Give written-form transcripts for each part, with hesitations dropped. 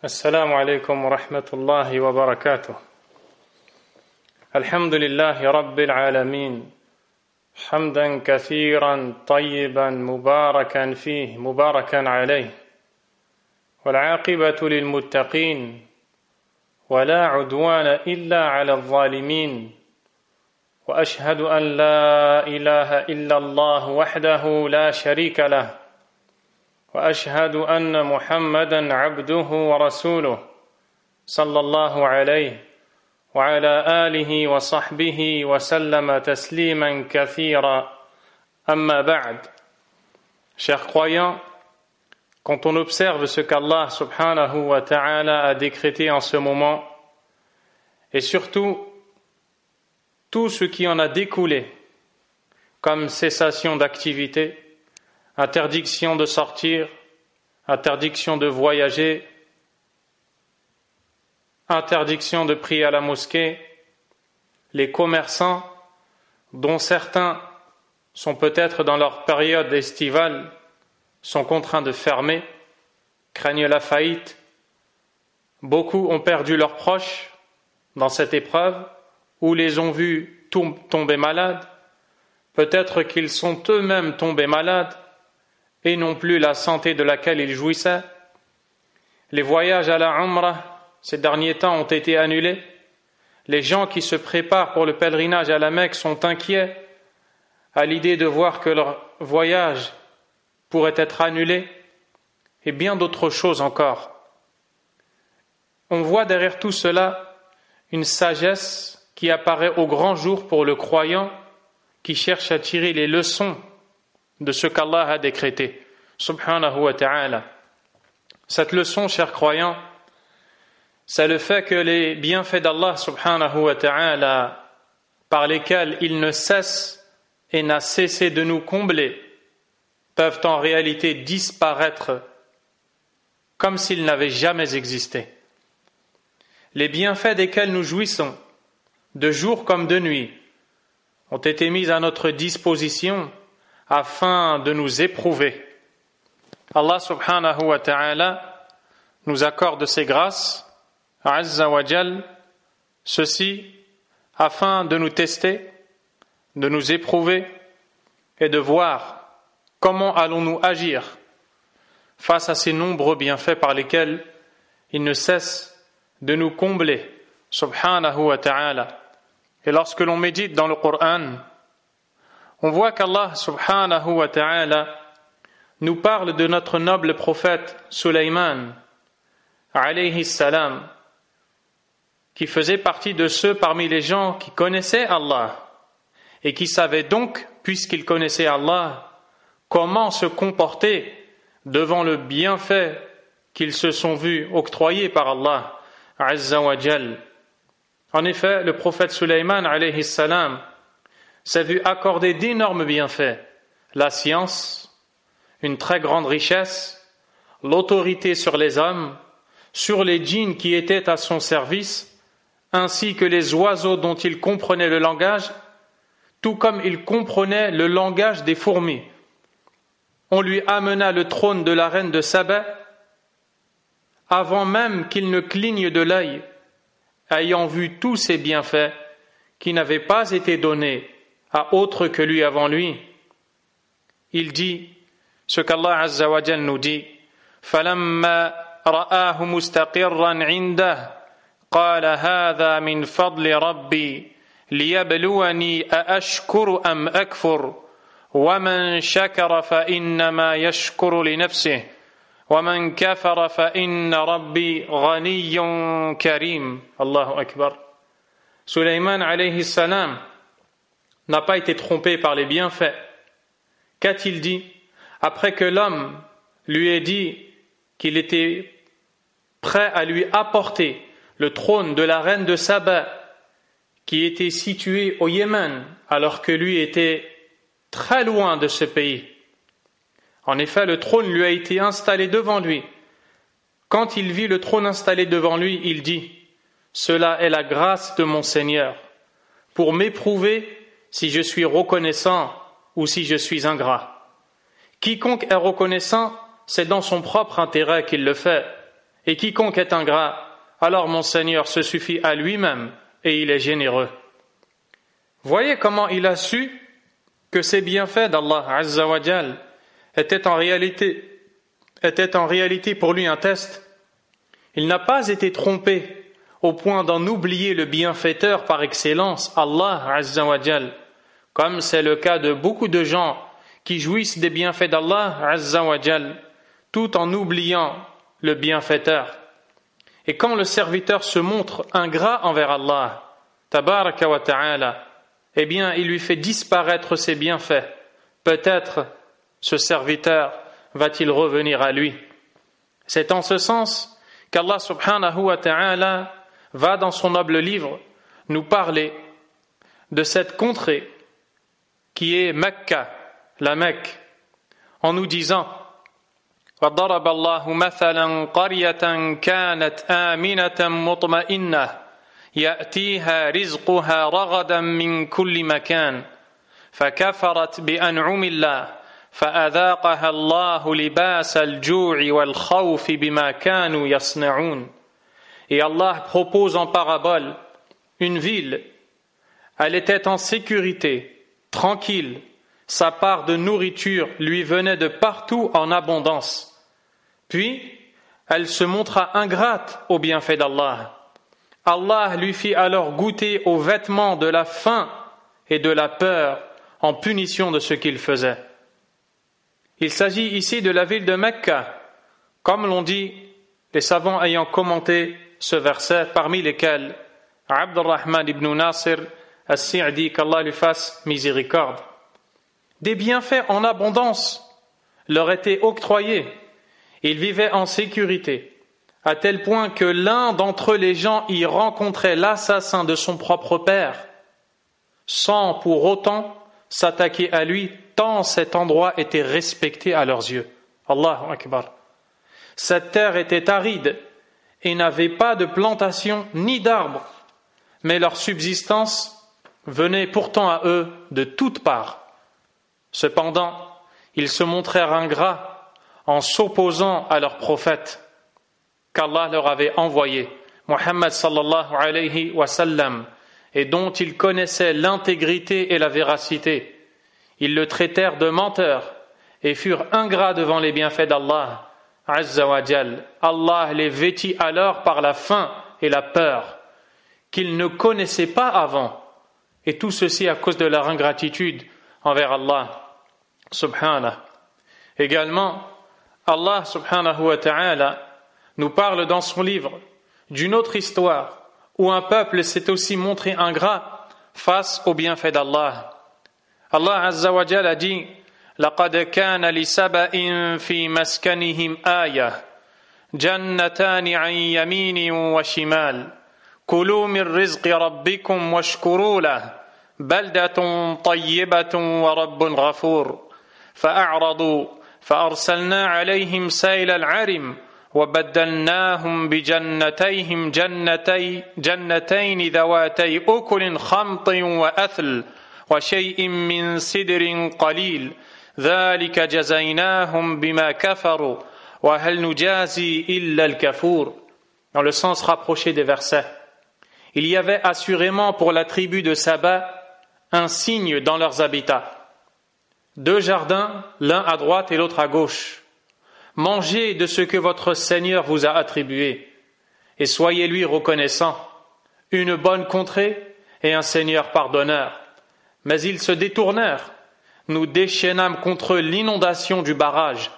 السلام عليكم ورحمة الله وبركاته. الحمد لله رب العالمين حمدا كثيرا طيبا مباركا فيه مباركا عليه والعاقبة للمتقين ولا عدوان إلا على الظالمين وأشهد أن لا إله إلا الله وحده لا شريك له وأشهد أن محمدًا عبده ورسوله صلى الله عليه وعلى آله وصحبه وسلم تسليما كثيرا أما بعد. Chers croyants, quand on observe ce qu'Allah subhanahu wa ta'ala a décrété en ce moment et surtout tout ce qui en a découlé comme cessation d'activité, interdiction de sortir, interdiction de voyager, interdiction de prier à la mosquée. Les commerçants, dont certains sont peut-être dans leur période estivale, sont contraints de fermer, craignent la faillite. Beaucoup ont perdu leurs proches dans cette épreuve ou les ont vus tomber malades. Peut-être qu'ils sont eux-mêmes tombés malades et non plus la santé de laquelle ils jouissaient. Les voyages à la Umrah ces derniers temps ont été annulés. Les gens qui se préparent pour le pèlerinage à la Mecque sont inquiets à l'idée de voir que leur voyage pourrait être annulé et bien d'autres choses encore. On voit derrière tout cela une sagesse qui apparaît au grand jour pour le croyant qui cherche à tirer les leçons de ce qu'Allah a décrété, subhanahu wa ta'ala. Cette leçon, chers croyants, c'est le fait que les bienfaits d'Allah, subhanahu wa ta'ala, par lesquels il ne cesse et n'a cessé de nous combler, peuvent en réalité disparaître comme s'ils n'avaient jamais existé. Les bienfaits desquels nous jouissons, de jour comme de nuit, ont été mis à notre disposition afin de nous éprouver. Allah subhanahu wa ta'ala nous accorde ses grâces, azza wa jal, ceci afin de nous tester, de nous éprouver et de voir comment allons-nous agir face à ces nombreux bienfaits par lesquels il ne cesse de nous combler, subhanahu wa ta'ala. Et lorsque l'on médite dans le Coran, on voit qu'Allah subhanahu wa ta'ala nous parle de notre noble prophète Sulayman alayhi salam, qui faisait partie de ceux parmi les gens qui connaissaient Allah et qui savaient donc, puisqu'ils connaissaient Allah, comment se comporter devant le bienfait qu'ils se sont vus octroyer par Allah azza wa jal. En effet, le prophète Sulayman alayhi salam s'est vu accorder d'énormes bienfaits, la science, une très grande richesse, l'autorité sur les hommes, sur les djinns qui étaient à son service, ainsi que les oiseaux dont il comprenait le langage, tout comme il comprenait le langage des fourmis. On lui amena le trône de la reine de Saba avant même qu'il ne cligne de l'œil, ayant vu tous ces bienfaits qui n'avaient pas été donnés à autre que lui avant lui. Il dit ce qu'Allah azza wa jal nous dit: فَلَمَّا رَآهُ مُسْتَقِرًّا عِنْدَهُ قَالَ هَذَا مِنْ فَضْلِ رَبِّي لِيَبْلُوَنِي أَأَشْكُرُ أَمْ أَكْفُرُ وَمَنْ شَكَرَ فَإِنَّمَا يَشْكُرُ لِنَفْسِهِ وَمَنْ كَفَرَ فَإِنَّ رَبِّي غَنِيٌّ كَرِيمٌ. Allahu Akbar. Sulayman alayhi salam n'a pas été trompé par les bienfaits. Qu'a-t-il dit après que l'homme lui ait dit qu'il était prêt à lui apporter le trône de la reine de Saba qui était située au Yémen alors que lui était très loin de ce pays. En effet, le trône lui a été installé devant lui. Quand il vit le trône installé devant lui, il dit: cela est la grâce de mon Seigneur pour m'éprouver si je suis reconnaissant ou si je suis ingrat. Quiconque est reconnaissant, c'est dans son propre intérêt qu'il le fait, Et quiconque est ingrat, alors mon Seigneur se suffit à lui-même et il est généreux. Voyez comment il a su que ces bienfaits d'Allah Azza wa Jal étaient en réalité pour lui un test. Il n'a pas été trompé au point d'en oublier le bienfaiteur par excellence, Allah Azza wa Jal, comme c'est le cas de beaucoup de gens qui jouissent des bienfaits d'Allah Azza wa Jal, tout en oubliant le bienfaiteur. Et quand le serviteur se montre ingrat envers Allah, tabaraka wa ta'ala, eh bien, il lui fait disparaître ses bienfaits. Peut-être ce serviteur va-t-il revenir à lui. C'est en ce sens qu'Allah subhanahu wa ta'ala va dans son noble livre nous parler de cette contrée qui est Mecca, la Mecque, en nous disant وَضَرَبَ اللَّهُ مَثَلًا قَرْيَةً كَانَتْ آمِنَةً مُطْمَئِنَّةً يأتيها رزقها رغدا من كل مكان فكفرت بأنعم الله فأذاقها الله لباس الجوع والخوف بما كانوا يصنعون. Et Allah propose en parabole une ville. Elle était en sécurité, tranquille. Sa part de nourriture lui venait de partout en abondance. Puis, elle se montra ingrate aux bienfaits d'Allah. Allah lui fit alors goûter aux vêtements de la faim et de la peur en punition de ce qu'il faisait. Il s'agit ici de la ville de Mecca, comme l'ont dit les savants ayant commenté ce verset, parmi lesquels Abdurrahman ibn Nasir as-Sa'di, qu'Allah lui fasse miséricorde. Des bienfaits en abondance leur étaient octroyés. Ils vivaient en sécurité, à tel point que l'un d'entre les gens y rencontrait l'assassin de son propre père, sans pour autant s'attaquer à lui, tant cet endroit était respecté à leurs yeux. Allahu Akbar. Cette terre était aride et n'avait pas de plantation ni d'arbres, mais leur subsistance venait pourtant à eux de toutes parts. Cependant, ils se montrèrent ingrats en s'opposant à leur prophète qu'Allah leur avait envoyé, Muhammad sallallahu alayhi wa sallam, et dont ils connaissaient l'intégrité et la véracité. Ils le traitèrent de menteur et furent ingrats devant les bienfaits d'Allah Azza wa Jal. Allah les vêtit alors par la faim et la peur qu'ils ne connaissaient pas avant, et tout ceci à cause de leur ingratitude envers Allah subhanahu. Également, Allah subhanahu wa ta'ala nous parle dans son livre d'une autre histoire où un peuple s'est aussi montré ingrat face aux bienfaits d'Allah. Allah Azza wa Jalla a dit لَقَدْ كَانَ لِسَبَإٍ فِي مَسْكَنِهِمْ آيَةٌ جَنَّتَانِ عَنْ يَمِينٍ وَشِمَالٍ كُلُوا مِنْ رِزْقِ رَبِّكُمْ وَاشْكُرُوا لَهُ بَلْدَةٌ طَيِّبَةٌ وَرَبٌّ غَفُورٌ فَأَعْرَضُوا فأرسلنا عليهم سيل العرم وبدلناهم بجنتيهم جنتين ذواتي أكل خمط وأثل وشيء من سدر قليل ذلك جزيناهم بما كفروا وهل نجازي إلا الكفور. Dans le sens rapproché des versets, il y avait assurément pour la tribu de Saba un signe dans leurs habitats. 2 jardins, l'un à droite et l'autre à gauche. Mangez de ce que votre Seigneur vous a attribué, et soyez-lui reconnaissant. Une bonne contrée et un Seigneur pardonneur. Mais ils se détournèrent. Nous déchaînâmes contre eux l'inondation du barrage,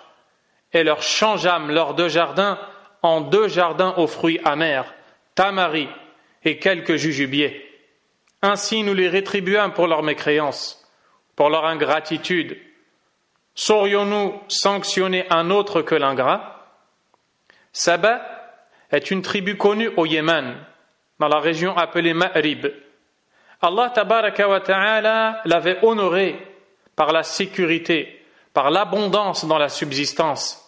et leur changeâmes leurs 2 jardins en 2 jardins aux fruits amers, tamaris et quelques jujubiers. Ainsi nous les rétribuâmes pour leur mécréance, pour leur ingratitude. Saurions-nous sanctionner un autre que l'ingrat? Saba est une tribu connue au Yémen, dans la région appelée Ma'rib. Allah tabaraka wa ta'ala l'avait honoré par la sécurité, par l'abondance dans la subsistance.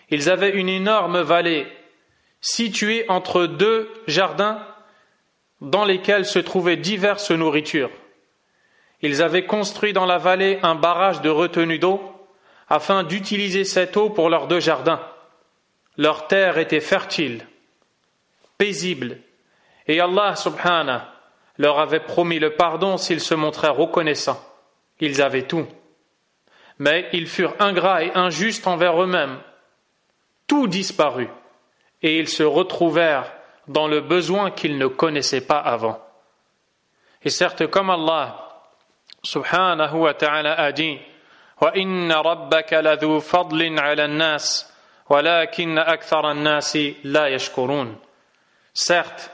Ils avaient une énorme vallée située entre 2 jardins dans lesquels se trouvaient diverses nourritures. Ils avaient construit dans la vallée un barrage de retenue d'eau afin d'utiliser cette eau pour leurs 2 jardins. leur terre était fertile, paisible, et Allah subhanahu leur avait promis le pardon s'ils se montraient reconnaissants. Ils avaient tout. Mais ils furent ingrats et injustes envers eux-mêmes. Tout disparut, et ils se retrouvèrent dans le besoin qu'ils ne connaissaient pas avant. Et certes, comme Allah subhanahu wa ta'ala a dit, وَإِنَّ رَبَّكَ لَذُو فَضْلٍ عَلَى النَّاسِ وَلَكِنَّ أَكْثَرَ النَّاسِ لَا يَشْكُرُونَ. Certes,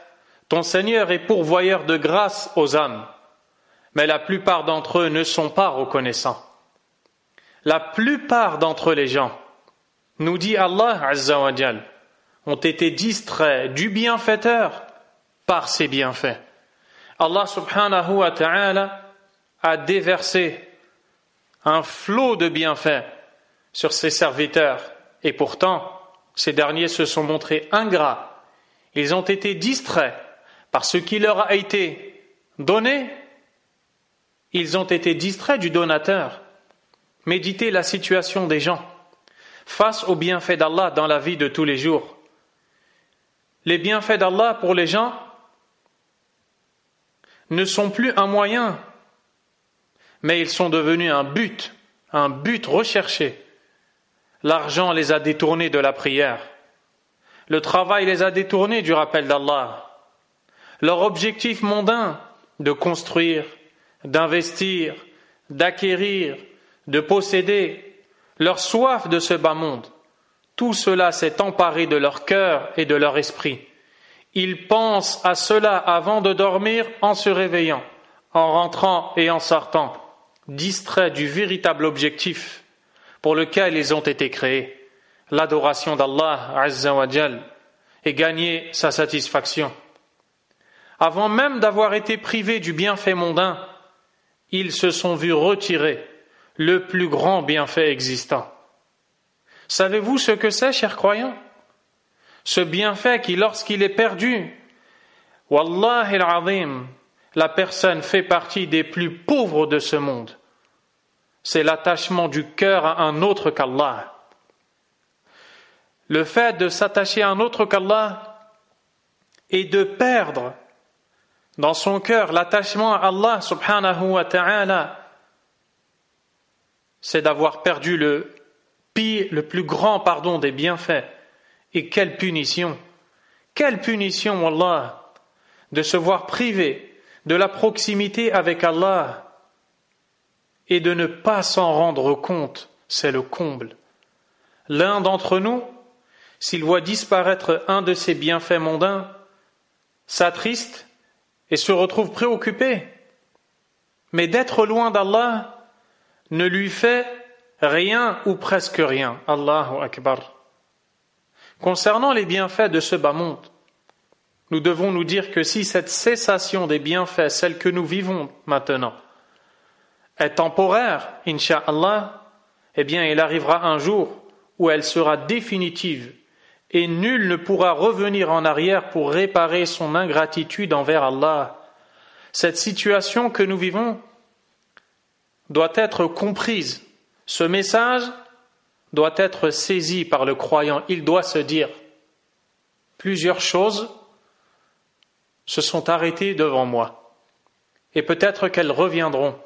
ton Seigneur est pourvoyeur de grâce aux âmes, mais la plupart d'entre eux ne sont pas reconnaissants. La plupart d'entre les gens, nous dit Allah Azza wa Jal, ont été distraits du bienfaiteur par ses bienfaits. Allah subhanahu wa ta'ala a déversé un flot de bienfaits sur ses serviteurs, et pourtant, ces derniers se sont montrés ingrats. Ils ont été distraits par ce qui leur a été donné. Ils ont été distraits du donateur. Méditez la situation des gens face aux bienfaits d'Allah dans la vie de tous les jours. Les bienfaits d'Allah pour les gens ne sont plus un moyen, mais ils sont devenus un but recherché. L'argent les a détournés de la prière. Le travail les a détournés du rappel d'Allah. Leur objectif mondain de construire, d'investir, d'acquérir, de posséder, leur soif de ce bas monde, tout cela s'est emparé de leur cœur et de leur esprit. Ils pensent à cela avant de dormir, en se réveillant, en rentrant et en sortant, distraits du véritable objectif pour lequel ils ont été créés, l'adoration d'Allah Azza wa Jal, et gagner sa satisfaction. Avant même d'avoir été privés du bienfait mondain, ils se sont vus retirer le plus grand bienfait existant. Savez-vous ce que c'est, chers croyants? Ce bienfait qui, lorsqu'il est perdu, Wallahi al-Azim, la personne fait partie des plus pauvres de ce monde. C'est l'attachement du cœur à un autre qu'Allah. Le fait de s'attacher à un autre qu'Allah et de perdre dans son cœur l'attachement à Allah subhanahu wa ta'ala, c'est d'avoir perdu le plus grand pardon des bienfaits. Et quelle punition, wallah, de se voir privé de la proximité avec Allah et de ne pas s'en rendre compte, c'est le comble. L'un d'entre nous, s'il voit disparaître un de ses bienfaits mondains, s'attriste et se retrouve préoccupé. Mais d'être loin d'Allah ne lui fait rien ou presque rien. Allahu Akbar. Concernant les bienfaits de ce bas monde, nous devons nous dire que si cette cessation des bienfaits, celle que nous vivons maintenant, est temporaire, incha'Allah, eh bien il arrivera un jour où elle sera définitive et nul ne pourra revenir en arrière pour réparer son ingratitude envers Allah. Cette situation que nous vivons doit être comprise. Ce message doit être saisi par le croyant. Il doit se dire, plusieurs choses se sont arrêtées devant moi et peut-être qu'elles reviendront.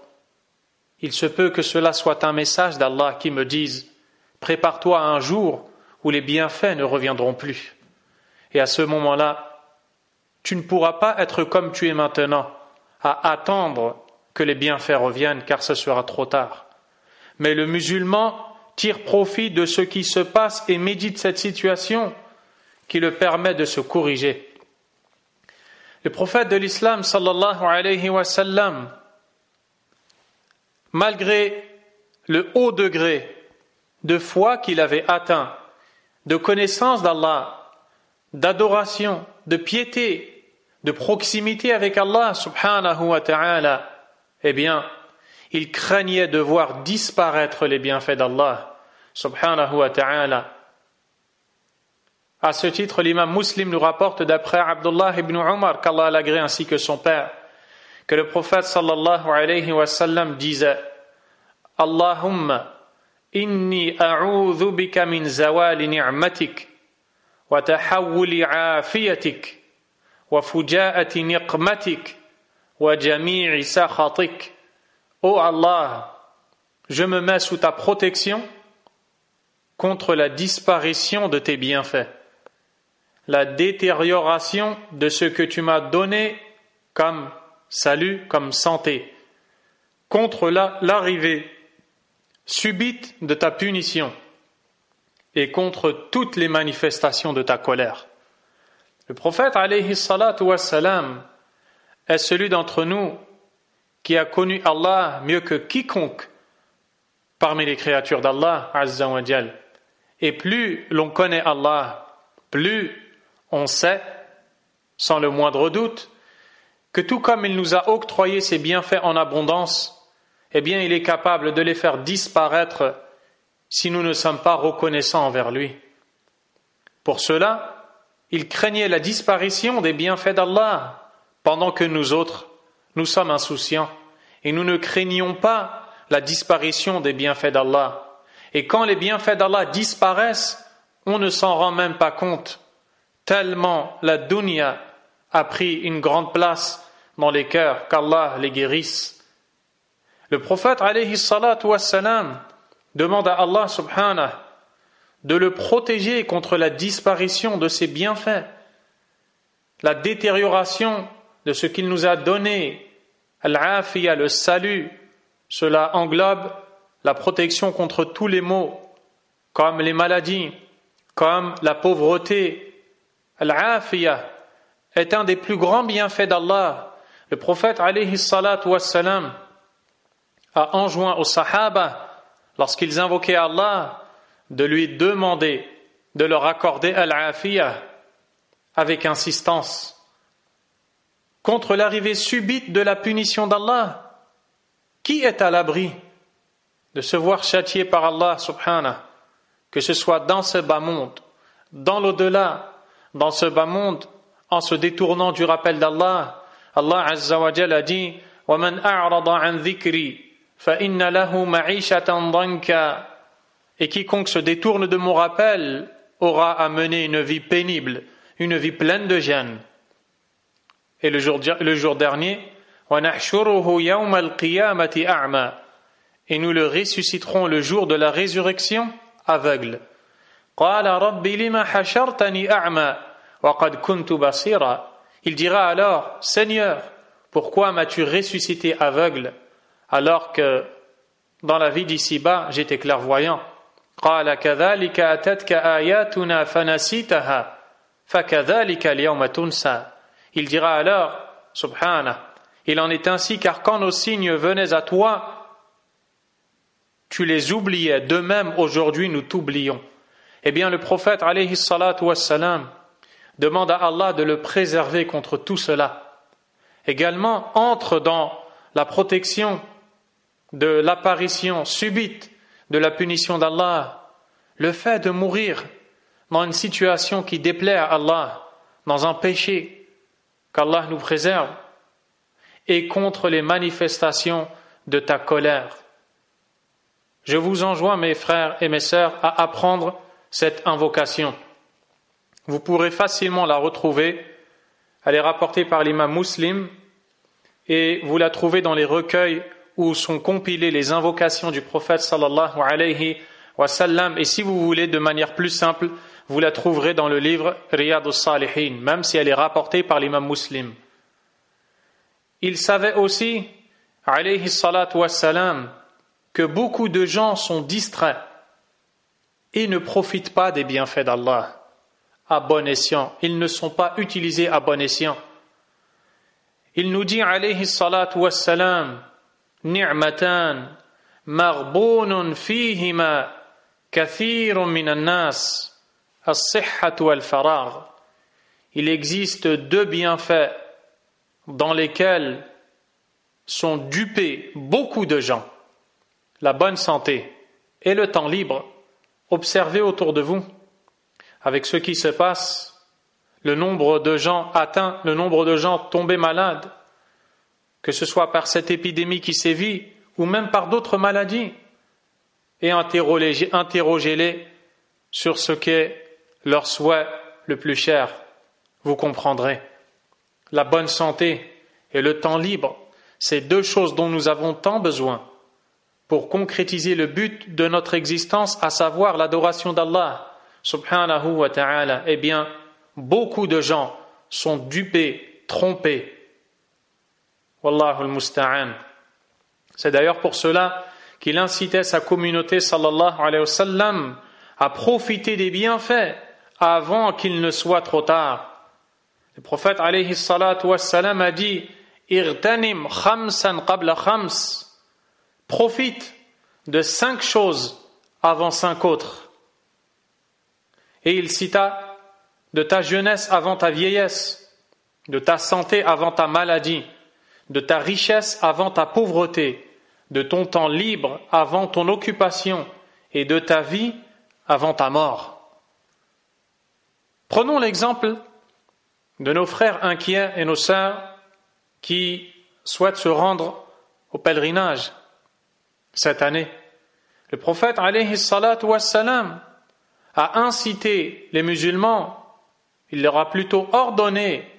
Il se peut que cela soit un message d'Allah qui me dise, prépare-toi à un jour où les bienfaits ne reviendront plus. Et à ce moment-là, tu ne pourras pas être comme tu es maintenant, à attendre que les bienfaits reviennent, car ce sera trop tard. Mais le musulman tire profit de ce qui se passe et médite cette situation qui le permet de se corriger. Le prophète de l'islam, sallallahu alayhi wa sallam, malgré le haut degré de foi qu'il avait atteint, de connaissance d'Allah, d'adoration, de piété, de proximité avec Allah subhanahu wa ta'ala, eh bien, il craignait de voir disparaître les bienfaits d'Allah subhanahu wa ta'ala. À ce titre, l'imam Muslim nous rapporte d'après Abdullah ibn Umar, qu'Allah l'agrée ainsi que son père, que le prophète sallallahu alayhi wa sallam disait: Allahumma inni a'udhu bika min zawali ni'matik وتحول عافيتك وفجاءة نقمتك وجميع سخطك. Ô Allah, je me mets sous ta protection contre la disparition de tes bienfaits, la détérioration de ce que tu m'as donné comme salut, comme santé, contre l'arrivée subite de ta punition et contre toutes les manifestations de ta colère. Le prophète alayhi salatu wassalam est celui d'entre nous qui a connu Allah mieux que quiconque parmi les créatures d'Allah azza wa jal. Et plus l'on connaît Allah, plus on sait, sans le moindre doute, que tout comme il nous a octroyé ses bienfaits en abondance, eh bien il est capable de les faire disparaître si nous ne sommes pas reconnaissants envers lui. Pour cela, il craignait la disparition des bienfaits d'Allah, pendant que nous autres, nous sommes insouciants et nous ne craignons pas la disparition des bienfaits d'Allah. Et quand les bienfaits d'Allah disparaissent, on ne s'en rend même pas compte, tellement la dunya a pris une grande place dans les cœurs, qu'Allah les guérisse. Le prophète alayhi salatu wassalam demande à Allah subhanahu de le protéger contre la disparition de ses bienfaits, la détérioration de ce qu'il nous a donné, al-afiya, le salut. Cela englobe la protection contre tous les maux, comme les maladies, comme la pauvreté. Al-afiya est un des plus grands bienfaits d'Allah. Le prophète alayhi salatu wassalam a enjoint aux sahaba, lorsqu'ils invoquaient Allah, de lui demander de leur accorder al-afiya avec insistance contre l'arrivée subite de la punition d'Allah. Qui est à l'abri de se voir châtié par Allah subhanahu, que ce soit dans ce bas monde, dans l'au-delà, dans ce bas monde, en se détournant du rappel d'Allah. Allah azza wa jalla a dit: وَمَنْ أَعْرَضَ عَنْ ذِكْرِي فَإِنَّ لَهُ مَعِيشَةً ضَنْكًا. Et quiconque se détourne de mon rappel aura à mener une vie pénible, une vie pleine de gêne. Et le jour dernier, وَنَحْشُرُهُ يَوْمَ الْقِيَامَةِ أَعْمَى. Et nous le ressusciterons le jour de la résurrection aveugle. قَالَ رَبِّ لِمَ حَشَرْتَنِي أَعْمَى وَقَدْ كُنْتُ بَصِيرًا. Il dira alors: Seigneur, pourquoi m'as-tu ressuscité aveugle alors que dans la vie d'ici-bas j'étais clairvoyant? قَالَ كَذَلِكَ أَتَتْكَ آيَاتُنَا فَنَسِيتَهَا فَكَذَلِكَ الْيَوْمَ تُنْسَى. Il dira alors, subhanah, il en est ainsi car quand nos signes venaient à toi, tu les oubliais, de même aujourd'hui nous t'oublions. Eh bien le prophète alayhi salatu wassalam demande à Allah de le préserver contre tout cela. Également entre dans la protection de l'apparition subite de la punition d'Allah le fait de mourir dans une situation qui déplaît à Allah, dans un péché, qu'Allah nous préserve, et contre les manifestations de ta colère. Je vous enjoins, mes frères et mes sœurs, à apprendre cette invocation. Vous pourrez facilement la retrouver. Elle est rapportée par l'imam Muslim et vous la trouvez dans les recueils où sont compilées les invocations du prophète sallallahu alayhi wa sallam. Et si vous voulez de manière plus simple, vous la trouverez dans le livre Riyad al-Salihin, même si elle est rapportée par l'imam Muslim. Il savait aussi, alayhi salatu wa salam, que beaucoup de gens sont distraits et ne profitent pas des bienfaits d'Allah à bon escient. Ils ne sont pas utilisés à bon escient. Il nous dit, alayhi salatu wa salam, ni'matan maghbunun fihima kathirun minan nas as-sihhatu wal-faragh. Il existe deux bienfaits dans lesquels sont dupés beaucoup de gens: la bonne santé et le temps libre. Observez autour de vous, avec ce qui se passe, le nombre de gens atteints, le nombre de gens tombés malades, que ce soit par cette épidémie qui sévit ou même par d'autres maladies, et interrogez-les sur ce qu'est leur souhait le plus cher, vous comprendrez. La bonne santé et le temps libre, c'est deux choses dont nous avons tant besoin pour concrétiser le but de notre existence, à savoir l'adoration d'Allah subhanahu wa ta'ala. Eh bien, beaucoup de gens sont dupés, trompés. Wallahu al-musta'an. C'est d'ailleurs pour cela qu'il incitait sa communauté sallallahu alayhi wa sallam à profiter des bienfaits avant qu'il ne soit trop tard. Le prophète alayhi salatu wa sallam a dit: Irtanim khamsan qabla khams. Profite de 5 choses avant 5 autres. Et il cita: de ta jeunesse avant ta vieillesse, de ta santé avant ta maladie, de ta richesse avant ta pauvreté, de ton temps libre avant ton occupation et de ta vie avant ta mort. Prenons l'exemple de nos frères inquiets et nos sœurs qui souhaitent se rendre au pèlerinage cette année. Le prophète alayhi salatu wassalam a incité les musulmans, il leur a plutôt ordonné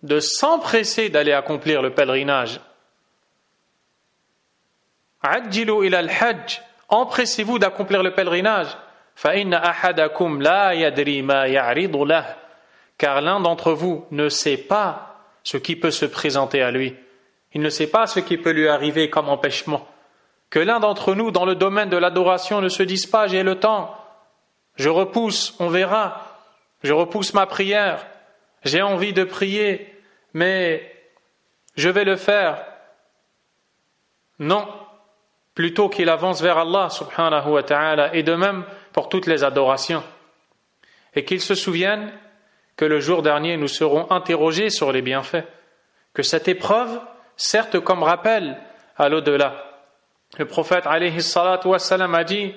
de s'empresser d'aller accomplir le pèlerinage. Ajjilu ila al-hajj, empressez-vous d'accomplir le pèlerinage. Fa inna ahadakum la yadri ma ya'ridu lah, car l'un d'entre vous ne sait pas ce qui peut se présenter à lui. Il ne sait pas ce qui peut lui arriver comme empêchement. Que l'un d'entre nous, dans le domaine de l'adoration, ne se dise pas: j'ai le temps, je repousse, on verra, je repousse ma prière, j'ai envie de prier, mais je vais le faire. Non, plutôt qu'il avance vers Allah subhanahu wa ta'ala, et de même pour toutes les adorations. Et qu'il se souvienne que le jour dernier nous serons interrogés sur les bienfaits, que cette épreuve, certes comme rappel à l'au-delà. Le prophète alayhi salatu wassalam a dit: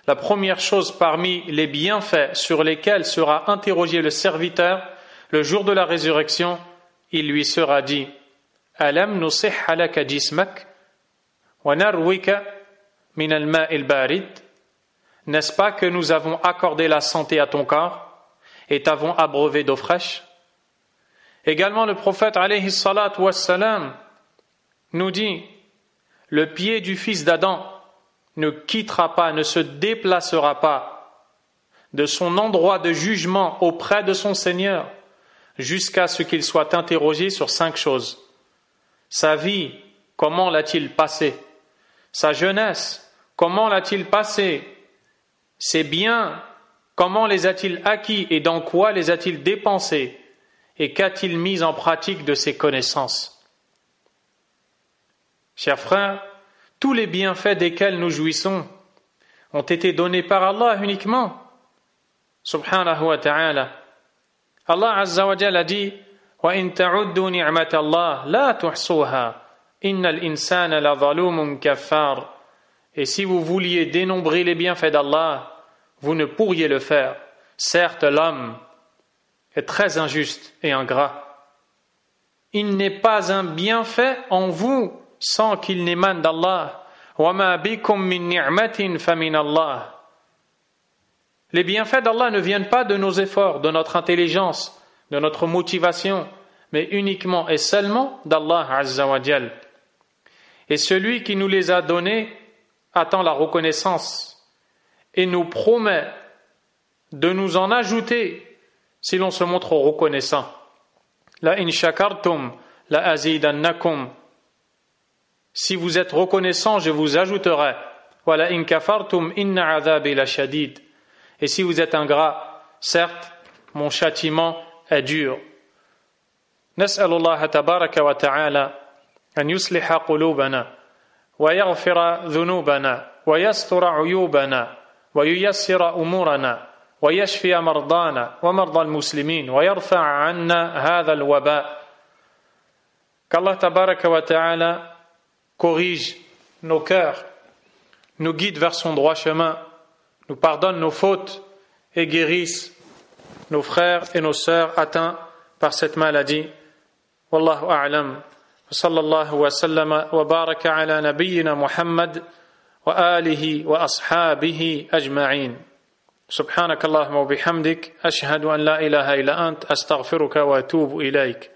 la première chose parmi les bienfaits sur lesquels sera interrogé le serviteur le jour de la résurrection, il lui sera dit: Alam nusihha laka jismak wa narwika min al-ma'il barid. N'est-ce pas que nous avons accordé la santé à ton corps et t'avons abreuvé d'eau fraîche? Également, le prophète alayhi salatu wassalam nous dit: le pied du fils d'Adam ne quittera pas, ne se déplacera pas de son endroit de jugement auprès de son Seigneur jusqu'à ce qu'il soit interrogé sur 5 choses. Sa vie, comment l'a-t-il passée? Sa jeunesse, comment l'a-t-il passée? Ses biens, comment les a-t-il acquis et dans quoi les a-t-il dépensés? Et qu'a-t-il mis en pratique de ses connaissances? Chers frères, tous les bienfaits desquels nous jouissons ont été donnés par Allah uniquement, subhanahu wa ta'ala. Allah azza wa jalla a dit: wa in ta'uddu ni'matallah la tuhsuha innal insana la zalumun kaffar. Et si vous vouliez dénombrer les bienfaits d'Allah, vous ne pourriez le faire. Certes, l'homme est très injuste et ingrat. Il n'est pas un bienfait en vous sans qu'il n'émane d'Allah. Wa ma bikum min ni'matin fa min Allah. Les bienfaits d'Allah ne viennent pas de nos efforts, de notre intelligence, de notre motivation, mais uniquement et seulement d'Allah azza wa jal. Et celui qui nous les a donnés attend la reconnaissance et nous promet de nous en ajouter si l'on se montre reconnaissant. La in shakartum la azidannakum. Si vous êtes reconnaissant, je vous ajouterai. Wa la in kafartum inna adhabi la shadid. Et si vous êtes ingrat, certes, mon châtiment est dur. نسأل الله تبارك وتعالى أن يصلح قلوبنا ويغفر ذنوبنا ويستر عيوبنا وييسر أمورنا ويشفي مرضانا ومرضى المسلمين ويرفع عنا هذا الوباء. Qu'Allah tabaraka wa ta'ala corrige nos cœurs, nous guide vers son droit chemin, nous pardonne nos fautes et guérisse nos frères et nos sœurs atteints par cette maladie. Wallahu a'lam. Sallallahu wa sallama wa baraka ala nabiyyina Muhammad wa alihi wa ashabihi ajma'in. سبحانك اللهم وبحمدك أشهد أن لا إله إلا أنت أستغفرك وأتوب إليك